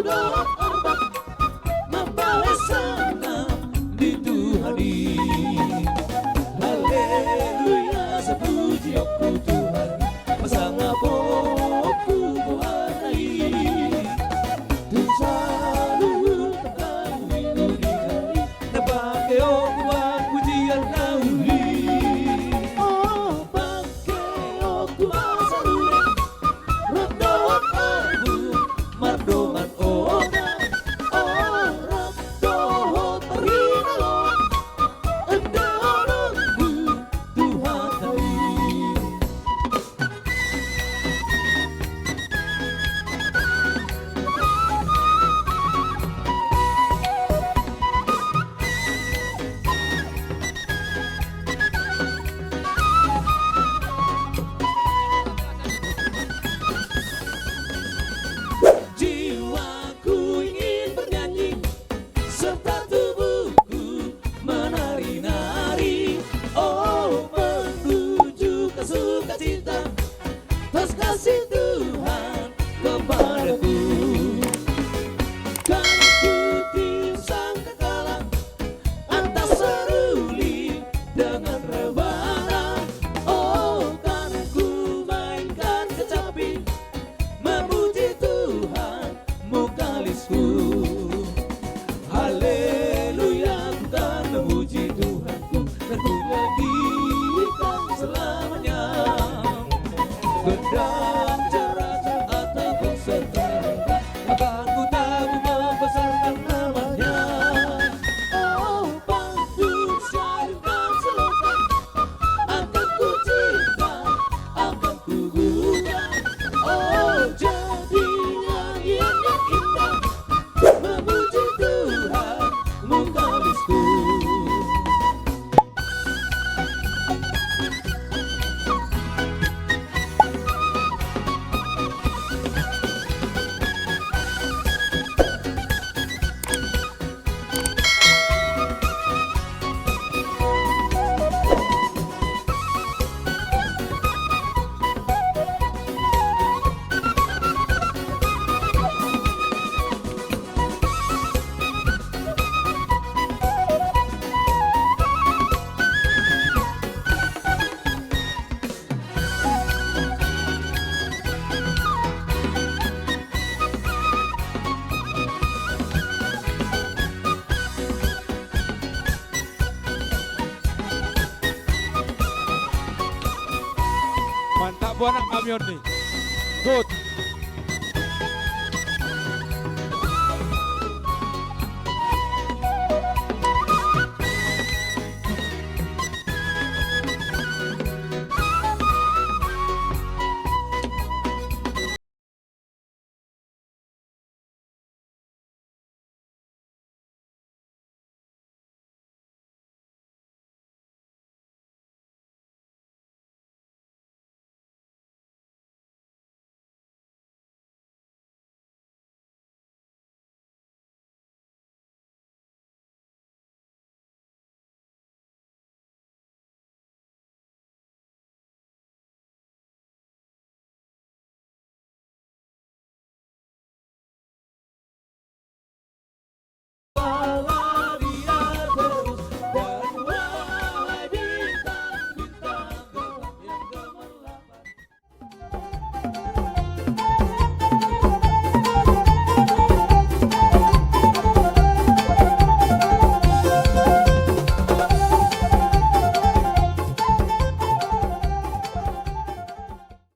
dalam orbak membalasana dituhani. Haleluya sepuji aku Tuhan pasang aboku buanai dan selalu tekan winuri kali napake aku pujian nauli. Oh pake aku masalure Randawan aku mardoman ona orang dohot perinalon endaranku Tuhan kali. Jiwaku ingin bernyanyi serta tubuhku menari-nari. Oh menuju ke sukacita atas kasih Tuhan kepadaku. Kan ku tiup sangkakala atas seruling dengan rebana. Oh kan ku mainkan kecapi memuji Tuhan mukalisku. Haleluya ku kan memuji Tuhanku dan ku nyanyikan selamanya. Gendang cerah ataupun setelah akan ku tabur membesarkan namanya. Oh pantun syair dan slogan akan ku cinta, akan ku gugah. Oh jadi nyanyian yang indah memuji Tuhan mukalisku. Mantap buah anak kamion nih. Good.